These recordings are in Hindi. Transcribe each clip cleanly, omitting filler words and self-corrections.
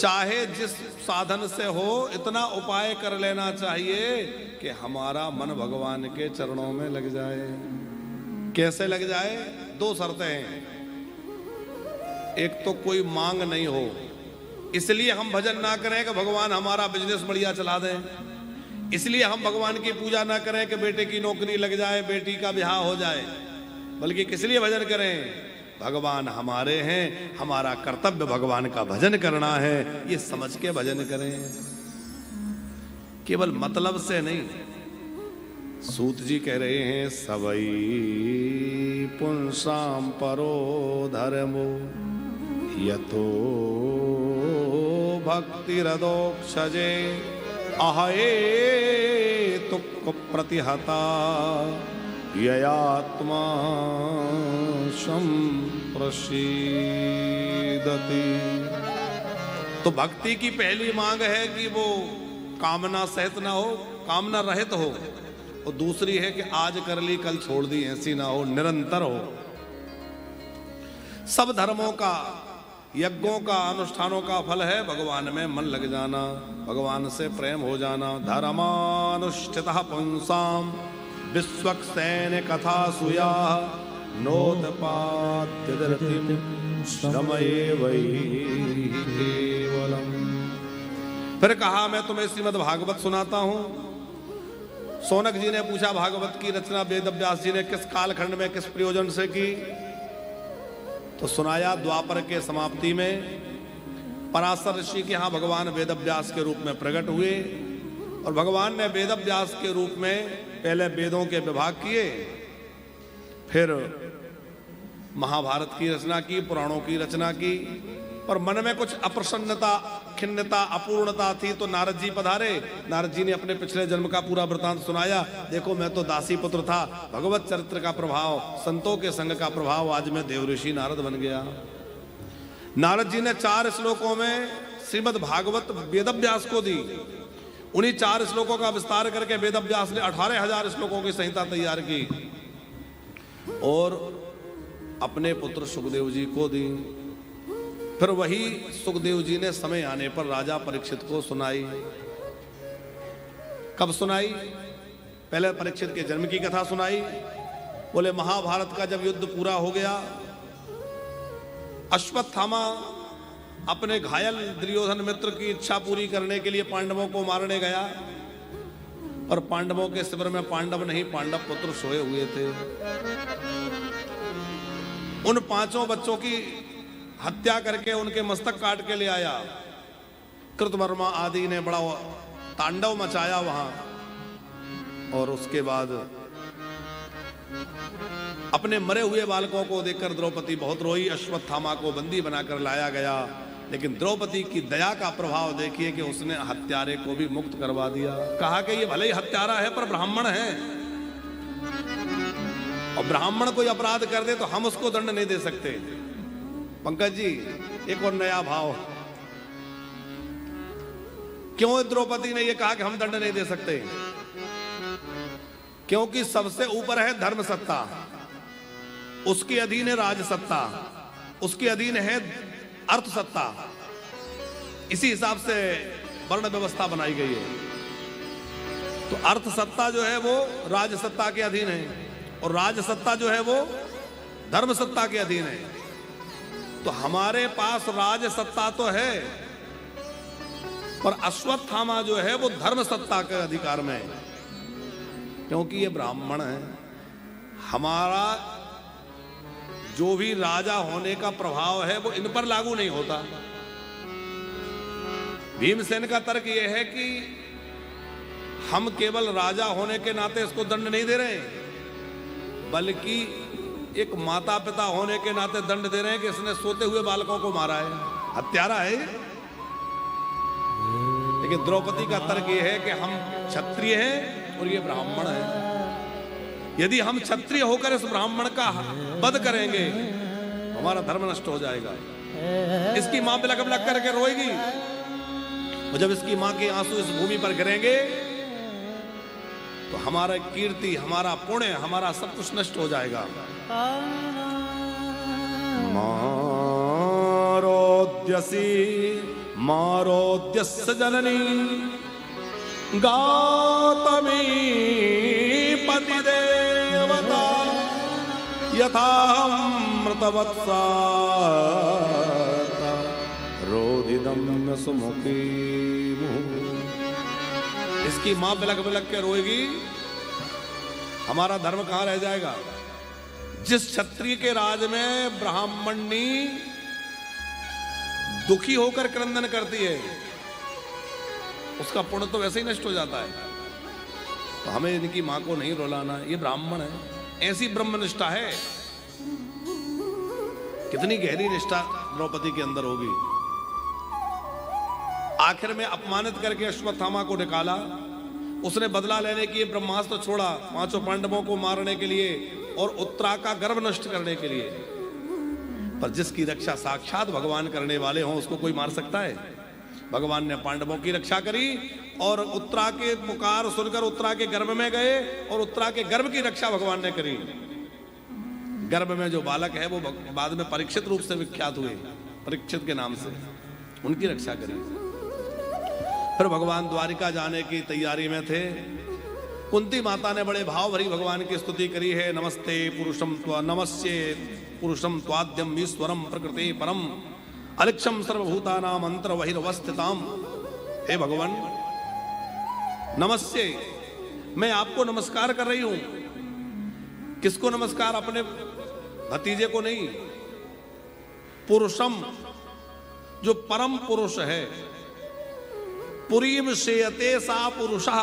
चाहे जिस साधन से हो इतना उपाय कर लेना चाहिए कि हमारा मन भगवान के चरणों में लग जाए। कैसे लग जाए? दो शर्तें हैं। एक तो कोई मांग नहीं हो, इसलिए हम भजन ना करें कि भगवान हमारा बिजनेस बढ़िया चला दें। इसलिए हम भगवान की पूजा ना करें कि बेटे की नौकरी लग जाए, बेटी का ब्याह हो जाए। बल्कि किस लिए भजन करें? भगवान हमारे हैं, हमारा कर्तव्य भगवान का भजन करना है, ये समझ के भजन करें, केवल मतलब से नहीं। सूत जी कह रहे हैं सबई पुंसाम परो धर्मो यतो भक्ति रदोक्षजे अहे तुक प्रतिहता ययात्मा संप्रसीदति। तो भक्ति की पहली मांग है कि वो कामना सहित ना हो, कामना रहित हो। और दूसरी है कि आज कर ली कल छोड़ दी, ऐसी ना हो, निरंतर हो। सब धर्मों का, यज्ञों का, अनुष्ठानों का फल है भगवान में मन लग जाना, भगवान से प्रेम हो जाना। धर्मानुष्ठितः पुंसाम विश्वक्सेन कथा सुया नोदपाद्यदर्तिं श्रमएवैहि केवलम्। फिर कहा मैं तुम्हें श्रीमद् भागवत सुनाता हूं। सोनक जी ने पूछा भागवत की रचना वेद व्यास जी ने किस कालखंड में किस प्रयोजन से की? तो सुनाया द्वापर के समाप्ति में पराशर ऋषि के यहाँ भगवान वेद व्यास के रूप में प्रकट हुए और भगवान ने वेद व्यास के रूप में पहले वेदों के विभाग किए, फिर महाभारत की रचना की, पुराणों की रचना की। और मन में कुछ अप्रसन्नता, खिन्नता, अपूर्णता थी तो नारद जी पधारे। नारद जी ने अपने पिछले जन्म का पूरा वृतांत सुनाया। देखो मैं तो दासी पुत्र था, भगवत चरित्र का प्रभाव, संतों के संग का प्रभाव, आज मैं देवऋषि नारद बन गया। नारद जी ने 4 श्लोकों में श्रीमद् भागवत वेदव्यास को दी। उन्हीं 4 श्लोकों का विस्तार करके वेदव्यास ने 18,000 श्लोकों की संहिता तैयार की और अपने पुत्र सुखदेव जी को दी। फिर वही सुखदेव जी ने समय आने पर राजा परीक्षित को सुनाई। कब सुनाई? पहले परीक्षित के जन्म की कथा सुनाई। बोले महाभारत का जब युद्ध पूरा हो गया, अश्वत्थामा अपने घायल दुर्योधन मित्र की इच्छा पूरी करने के लिए पांडवों को मारने गया और पांडवों के शिविर में पांडव नहीं, पांडव पुत्र सोए हुए थे। उन 5 बच्चों की हत्या करके उनके मस्तक काट के ले आया। कृतवर्मा आदि ने बड़ा तांडव मचाया वहां और उसके बाद अपने मरे हुए बालकों को देखकर द्रौपदी बहुत रोई। अश्वत्थामा को बंदी बनाकर लाया गया, लेकिन द्रौपदी की दया का प्रभाव देखिए कि उसने हत्यारे को भी मुक्त करवा दिया। कहा कि ये भले ही हत्यारा है पर ब्राह्मण है, और ब्राह्मण कोई अपराध कर दे तो हम उसको दंड नहीं दे सकते। पंकज जी एक और नया भाव, क्यों द्रौपदी ने यह कहा कि हम दंड नहीं दे सकते? क्योंकि सबसे ऊपर है धर्म सत्ता, उसके अधीन है राज सत्ता, उसके अधीन है अर्थ सत्ता। इसी हिसाब से वर्ण व्यवस्था बनाई गई है। तो अर्थ सत्ता जो है वो राज सत्ता के अधीन है और राज सत्ता जो है वो धर्म सत्ता के अधीन है। तो हमारे पास राज सत्ता तो है पर अश्वत्थामा जो है वो धर्म सत्ता के अधिकार में है, क्योंकि ये ब्राह्मण है। हमारा जो भी राजा होने का प्रभाव है वो इन पर लागू नहीं होता। भीमसेन का तर्क यह है कि हम केवल राजा होने के नाते इसको दंड नहीं दे रहे, बल्कि एक माता पिता होने के नाते दंड दे रहे हैं कि इसने सोते हुए बालकों को मारा है, हत्यारा है। लेकिन द्रौपदी का तर्क यह है कि हम क्षत्रिय हैं और ये ब्राह्मण है। यदि हम क्षत्रिय होकर इस ब्राह्मण का वध करेंगे हमारा धर्म नष्ट हो जाएगा। इसकी मां बिलख बिलख करके रोएगी और जब इसकी मां के आंसू इस भूमि पर गिरेंगे तो हमारा कीर्ति, हमारा पुण्य, हमारा सब कुछ नष्ट हो जाएगा। मारोद्यसी मारोद्यस्य जननी गौतमी पतिदेवता यथामृतवत्सा रोदिदम सुमुखी। इसकी मां बिलक बिलक के रोएगी, हमारा धर्म कहां रह जाएगा। जिस क्षत्रिय के राज में ब्राह्मणी दुखी होकर क्रंदन करती है उसका पुण्य तो वैसे ही नष्ट हो जाता है। तो हमें इनकी मां को नहीं रुलाना, ये ब्राह्मण है, ऐसी ब्रह्मनिष्ठा है। कितनी गहरी निष्ठा द्रौपदी के अंदर होगी। आखिर में अपमानित करके अश्वत्थामा को निकाला, उसने बदला लेने के लिए ब्रह्मास्त्र छोड़ा 5 पांडवों को मारने के लिए और उत्तरा का गर्भ नष्ट करने के लिए। पर जिसकी रक्षा साक्षात भगवान करने वाले हों उसको कोई मार सकता है। भगवान ने पांडवों की रक्षा करी और उत्तरा के पुकार सुनकर उत्तरा के गर्भ में गए और उत्तरा के गर्भ की रक्षा भगवान ने करी। गर्भ में जो बालक है वो बाद में परीक्षित रूप से विख्यात हुए, परीक्षित के नाम से, उनकी रक्षा करी। फिर भगवान द्वारिका जाने की तैयारी में थे। कुंती माता ने बड़े भाव भरी भगवान की स्तुति करी है। नमस्ते पुरुषम नमस्ये पुरुषम त्वाद्यम ईश्वरम प्रकृति परम अलिक्षम सर्वभूतानाम अंतर बहिर्वस्थिताम। हे भगवान नमस्ते, मैं आपको नमस्कार कर रही हूं। किसको नमस्कार? अपने भतीजे को नहीं, पुरुषम जो परम पुरुष है। पुरीम शेयते सा पुरुषः,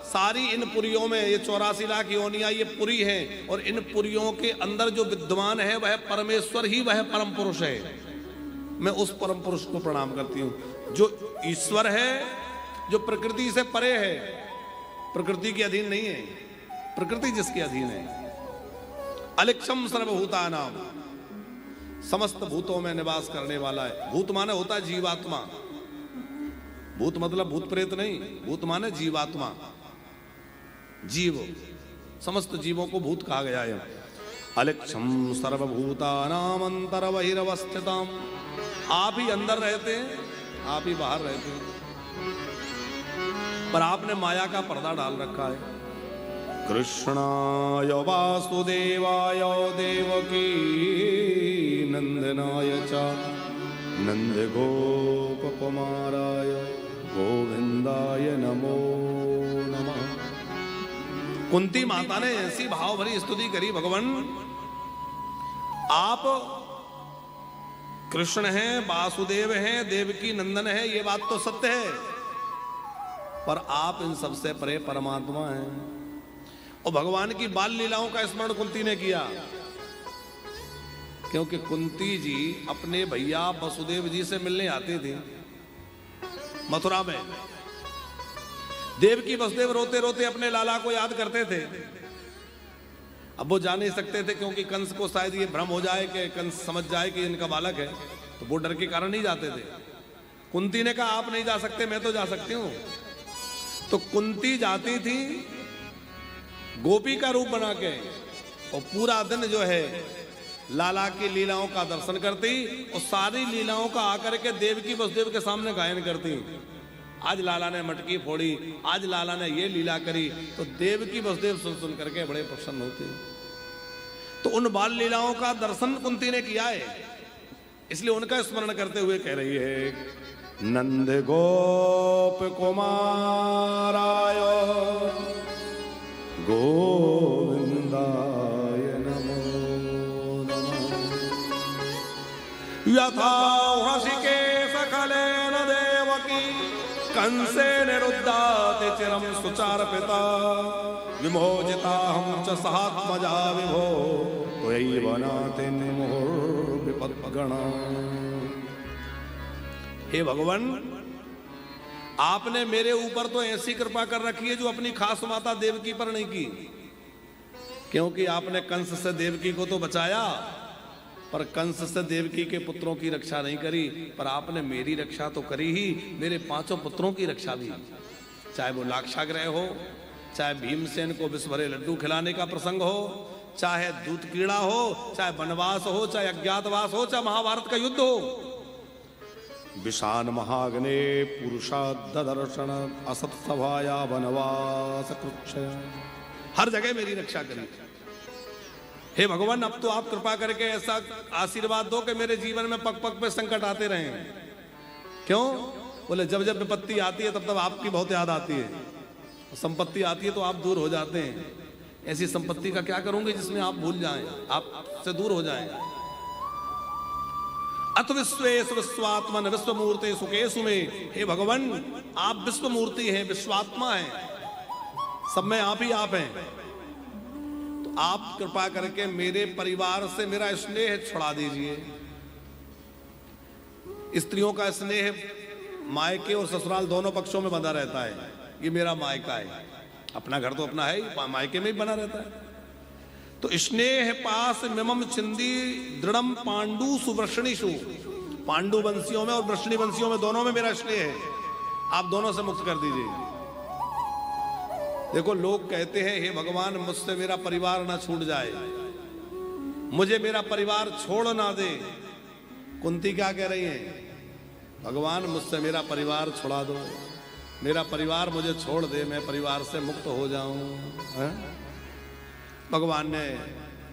सारी इन पुरियों में ये 84 लाख योनियां ये पुरी हैं और इन पुरियों के अंदर जो विद्यमान है वह परमेश्वर ही, वह परम पुरुष है। मैं उस परम पुरुष को प्रणाम करती हूं जो ईश्वर है, जो प्रकृति से परे है, प्रकृति के अधीन नहीं है, प्रकृति जिसके अधीन है। अलिक्षम सर्वभूतानाम, समस्त भूतों में निवास करने वाला है। भूत माने होता है जीवात्मा, भूत मतलब भूत प्रेत नहीं, भूत माने जीवात्मा, जीव, समस्त जीवों को भूत कहा गया है। अलिक्षम सर्वभूतानाम अंतर बहिर्वस्थिताम, आप ही अंदर रहते हैं, आप ही बाहर रहते हैं, पर आपने माया का पर्दा डाल रखा है। कृष्णाय वासुदेवाय देवकी नंदनाय च नंद गोप कुमाराय गोविंदाय नमो नमः। कुंती माता ने ऐसी भाव भरी स्तुति करी, भगवान आप कृष्ण हैं, वासुदेव हैं, देवकी नंदन है, ये बात तो सत्य है, पर आप इन सबसे परे परमात्मा हैं। और भगवान की बाल लीलाओं का स्मरण कुंती ने किया, क्योंकि कुंती जी अपने भैया वसुदेव जी से मिलने आती थी मथुरा में। देवकी वसुदेव रोते रोते अपने लाला को याद करते थे। अब वो जा नहीं सकते थे क्योंकि कंस को शायद ये भ्रम हो जाए कि कंस समझ जाए कि इनका बालक है, तो वो डर के कारण नहीं जाते थे। कुंती ने कहा आप नहीं जा सकते, मैं तो जा सकती हूं। तो कुंती जाती थी गोपी का रूप बना के और पूरा दिन जो है लाला की लीलाओं का दर्शन करती और सारी लीलाओं का आकर के देवकी वसुदेव के सामने गायन करती। आज लाला ने मटकी फोड़ी, आज लाला ने ये लीला करी, तो देवकी वसुदेव सुन सुन करके बड़े प्रसन्न होते। तो उन बाल लीलाओं का दर्शन कुंती ने किया है, इसलिए उनका स्मरण करते हुए कह रही है नंद गोप कुमाराय गोविंदाय नमो नमः। यथा हृषिकेश खलेन देवकी कंसे निरुद्धाते चिरम सुचार पिता विमोचिता हम च सहात्मजा विभो त्वयि बनाते निमुहुर्विपद्गणा। हे भगवान, आपने मेरे ऊपर तो ऐसी कृपा कर रखी है जो अपनी खास माता देवकी पर नहीं की, क्योंकि आपने कंस से देवकी को तो बचाया, पर कंस से देवकी के पुत्रों की रक्षा नहीं करी। पर आपने मेरी रक्षा तो करी ही, मेरे 5 पुत्रों की रक्षा भी, चाहे वो लाक्षागृह हो, चाहे भीमसेन को विष भरे लड्डू खिलाने का प्रसंग हो, चाहे दूत क्रीड़ा हो, चाहे वनवास हो, चाहे अज्ञातवास हो, चाहे महाभारत का युद्ध हो। विषान महाग्ने पुरुषा दर्शन असत सभाया वनवास कृक्षय। हर जगह मेरी रक्षा करिए। हे भगवान, अब तो आप कृपा करके ऐसा आशीर्वाद दो कि मेरे जीवन में पग पग पे संकट आते रहें। क्यों? बोले जब जब विपत्ति आती है तब तब आपकी बहुत याद आती है, संपत्ति आती है तो आप दूर हो जाते हैं। ऐसी संपत्ति का क्या करूंगी जिसमें आप भूल जाएं, आपसे दूर हो जाएं। अत विश्वेश विश्वात्मन विश्वमूर्ते सुकेशु में। हे भगवान, आप विश्वमूर्ति हैं, विश्वात्मा हैं, सब में आप ही आप हैं। तो आप कृपा करके मेरे परिवार से मेरा स्नेह छुड़ा दीजिए। स्त्रियों का स्नेह मायके और ससुराल दोनों पक्षों में बंधा रहता है। ये मेरा मायका है, अपना घर तो अपना है ही, मायके में ही बना रहता है। तो स्नेह पास मिमम चिंदी दृढ़म पांडु सुवृषणीषु। पांडु वंशियों में और वृषणी वंशियों में दोनों में मेरा स्नेह है, आप दोनों से मुक्त कर दीजिए। देखो, लोग कहते हैं हे भगवान, मुझसे मेरा परिवार ना छूट जाए, मुझे मेरा परिवार छोड़ ना दे। कुंती क्या कह रही है? भगवान, मुझसे मेरा परिवार छुड़ा दो, मेरा परिवार मुझे छोड़ दे, मैं परिवार से मुक्त हो जाऊं। भगवान ने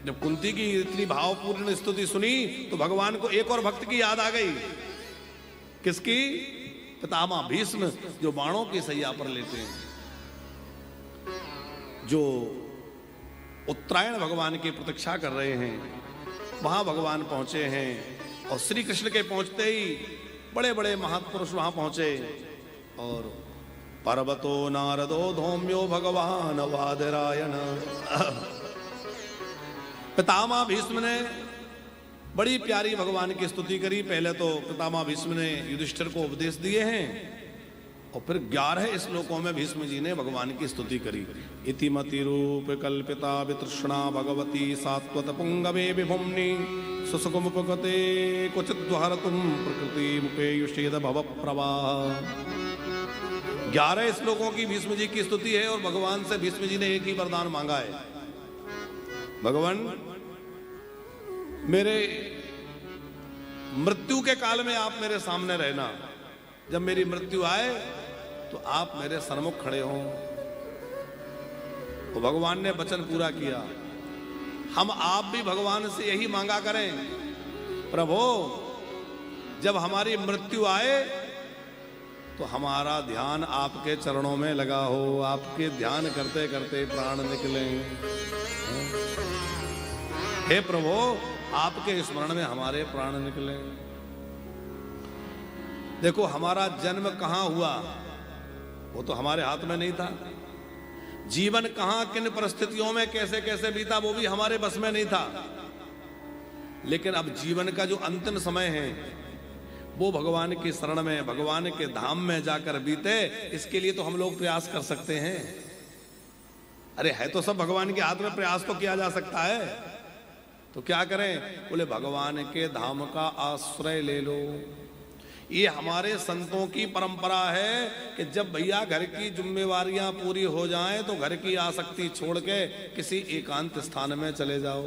जब कुंती की इतनी भावपूर्ण स्तुति सुनी तो भगवान को एक और भक्त की याद आ गई। किसकी? पितामह भीष्म, जो बाणों की सैया पर लेते हैं, जो उत्तरायण भगवान की प्रतीक्षा कर रहे हैं। वहां भगवान पहुंचे हैं और श्री कृष्ण के पहुंचते ही बड़े बड़े महापुरुष वहां पहुंचे। और पर्वतो नारदो धौम्यो भगवान वादरायण। पितामह भीष्म ने बड़ी प्यारी भगवान की स्तुति करी। पहले तो पितामह भीष्म ने युधिष्ठिर को उपदेश दिए हैं और फिर 11 श्लोकों में भीष्म जी ने भगवान की स्तुति करी। इतिमति रूप कल्पिता वितृष्णा भगवती सात्वत पुंगवे विभुम्नि सुसुकुमुपगते क्वचिद्वहरतुम प्रकृति मुपेयुषेद भव प्रवाह। 11 श्लोकों की भीष्म जी की स्तुति है और भगवान से भीष्म जी ने एक ही वरदान मांगा है। भगवान, मेरे मृत्यु के काल में आप मेरे सामने रहना। जब मेरी मृत्यु आए तो आप मेरे सन्मुख खड़े हों। तो भगवान ने वचन पूरा किया। हम आप भी भगवान से यही मांगा करें, प्रभु जब हमारी मृत्यु आए तो हमारा ध्यान आपके चरणों में लगा हो, आपके ध्यान करते करते प्राण निकले। हे प्रभु, आपके स्मरण में हमारे प्राण निकले। देखो, हमारा जन्म कहां हुआ वो तो हमारे हाथ में नहीं था। जीवन कहां किन परिस्थितियों में कैसे कैसे बीता वो भी हमारे बस में नहीं था। लेकिन अब जीवन का जो अंतिम समय है वो भगवान की शरण में, भगवान के धाम में जाकर बीते, इसके लिए तो हम लोग प्रयास कर सकते हैं। अरे है तो सब भगवान के हाथ में, प्रयास तो किया जा सकता है। तो क्या करें? बोले भगवान के धाम का आश्रय ले लो। ये हमारे संतों की परंपरा है कि जब भैया घर की जिम्मेवारियां पूरी हो जाएं तो घर की आसक्ति छोड़ के किसी एकांत स्थान में चले जाओ।